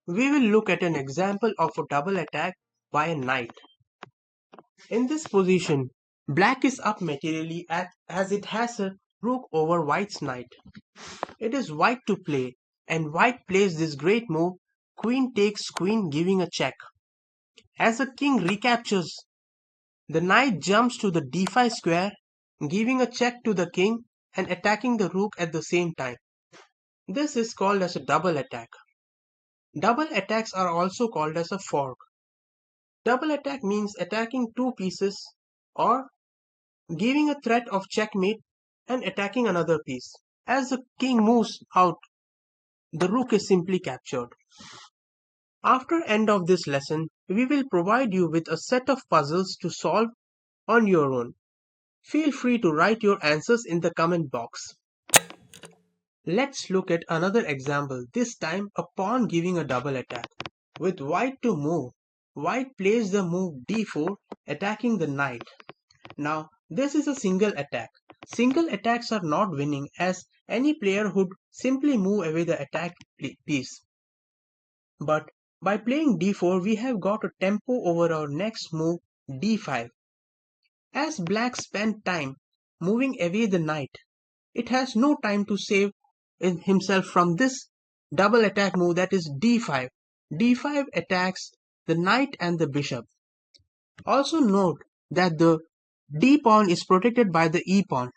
we will look at an example of a double attack by a knight. In this position, black is up materially as it has a rook over white's knight. It is white to play, and white plays this great move, queen takes queen giving a check. As the king recaptures, the knight jumps to the d5 square, giving a check to the king and attacking the rook at the same time. This is called as a double attack. Double attacks are also called as a fork. Double attack means attacking two pieces or giving a threat of checkmate and attacking another piece. As the king moves out, the rook is simply captured. After end of this lesson, we will provide you with a set of puzzles to solve on your own. Feel free to write your answers in the comment box. Let's look at another example, this time a pawn giving a double attack. With white to move, white plays the move d4 attacking the knight. Now this is a single attack. Single attacks are not winning as any player would simply move away the attack piece. But by playing d4 we have got a tempo over our next move d5. As black spent time moving away the knight, it has no time to save himself from this double attack move, that is d5. d5 attacks the knight and the bishop. Also note that the d pawn is protected by the e pawn.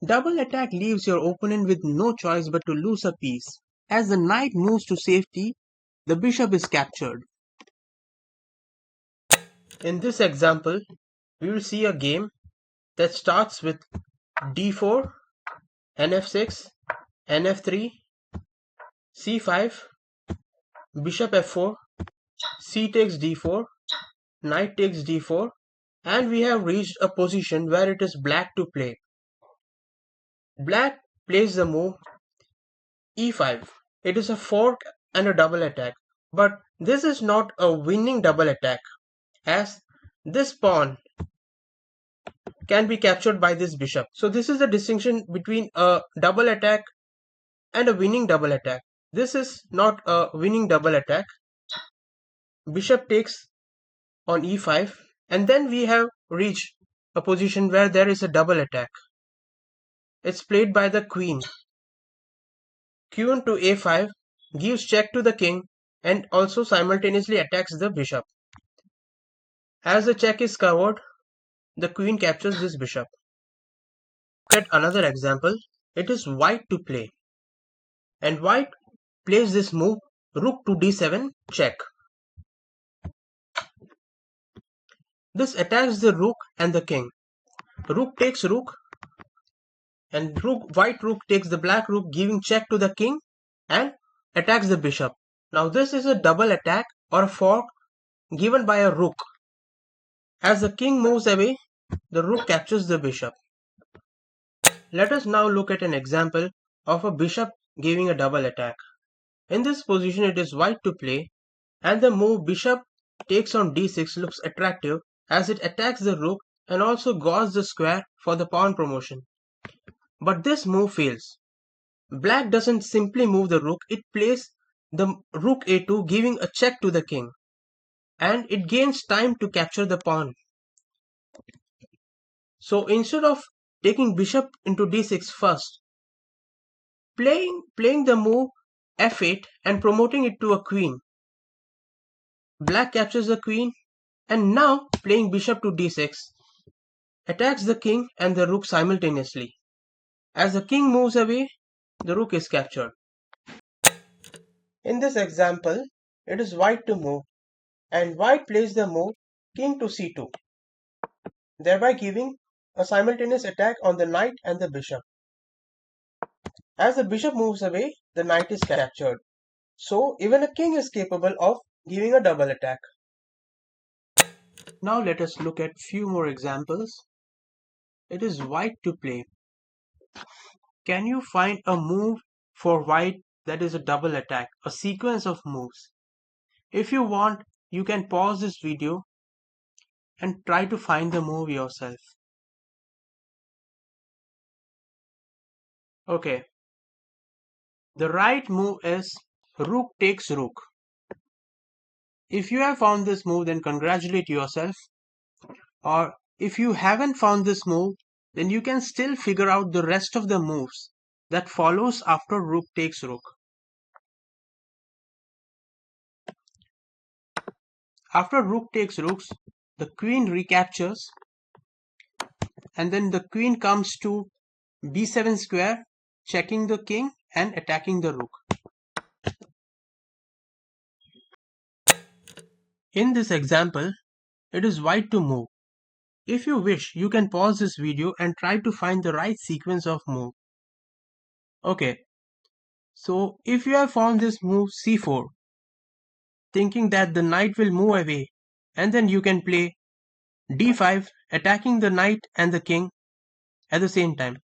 Double attack leaves your opponent with no choice but to lose a piece. As the knight moves to safety, the bishop is captured. In this example, we will see a game that starts with d4, nf6, nf3, c5, bishop f4, c takes d4, knight takes d4, and we have reached a position where it is black to play. Black plays the move e5. It is a fork and a double attack, but this is not a winning double attack, as this pawn can be captured by this bishop. So this is the distinction between a double attack and a winning double attack. This is not a winning double attack. Bishop takes on e5, and then we have reached a position where there is a double attack. It's played by the queen. Queen to a5 gives check to the king and also simultaneously attacks the bishop. As the check is covered, the queen captures this bishop. Look at another example. It is white to play, and white plays this move rook to d7 check. This attacks the rook and the king. Rook takes rook, and white rook takes the black rook giving check to the king and attacks the bishop. Now this is a double attack or a fork given by a rook. As the king moves away, the rook captures the bishop. Let us now look at an example of a bishop giving a double attack. In this position it is white to play, and the move bishop takes on d6 looks attractive as it attacks the rook and also guards the square for the pawn promotion. But this move fails. Black doesn't simply move the rook, it plays the rook a2 giving a check to the king, and it gains time to capture the pawn. So instead of taking bishop into d6 first, playing the move f8 and promoting it to a queen, black captures the queen, and now playing bishop to d6 attacks the king and the rook simultaneously. As the king moves away, the rook is captured. In this example, it is white to move, and white plays the move king to c2, thereby giving a simultaneous attack on the knight and the bishop. As the bishop moves away, the knight is captured. So even a king is capable of giving a double attack. Now let us look at few more examples. It is white to play. Can you find a move for white that is a double attack, a sequence of moves? If you want, you can pause this video and try to find the move yourself. Okay. The right move is rook takes rook. If you have found this move, then congratulate yourself. Or if you haven't found this move, then you can still figure out the rest of the moves that follows after rook takes rook. After rook takes rooks, the queen recaptures, and then the queen comes to b7 square, checking the king and attacking the rook. In this example, it is white to move. If you wish, you can pause this video and try to find the right sequence of move. Okay, so if you have found this move c4, thinking that the knight will move away, and then you can play d5, attacking the knight and the king at the same time,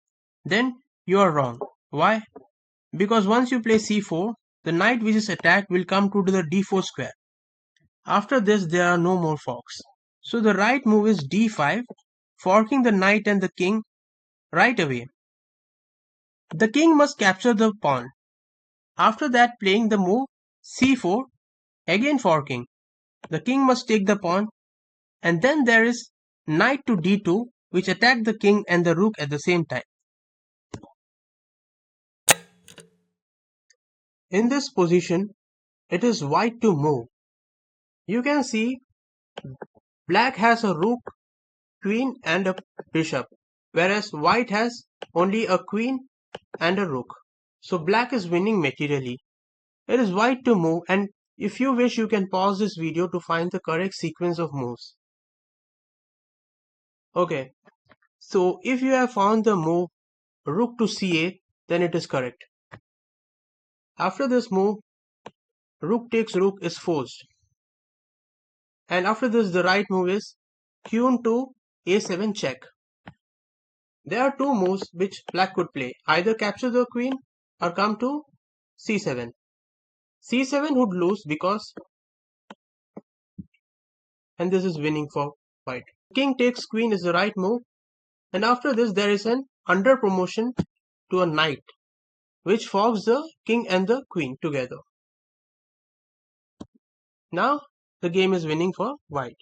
then you are wrong. Why? Because once you play c4, the knight which is attacked will come to the d4 square. After this, there are no more forks. So the right move is d5, forking the knight and the king right away. The king must capture the pawn. After that, playing the move c4, again forking. The king must take the pawn, and then there is knight to d2, which attack the king and the rook at the same time. In this position, it is white to move. You can see black has a rook, queen and a bishop, whereas white has only a queen and a rook. So black is winning materially. It is white to move, and if you wish, you can pause this video to find the correct sequence of moves. Okay, so if you have found the move rook to c8, then it is correct. After this move, rook takes rook is forced. And after this, the right move is queen to a7 check. There are two moves which black could play, either capture the queen or come to c7. c7 would lose because, and this is winning for white. King takes queen is the right move, and after this there is an under promotion to a knight, which fogs the king and the queen together. Now the game is winning for white.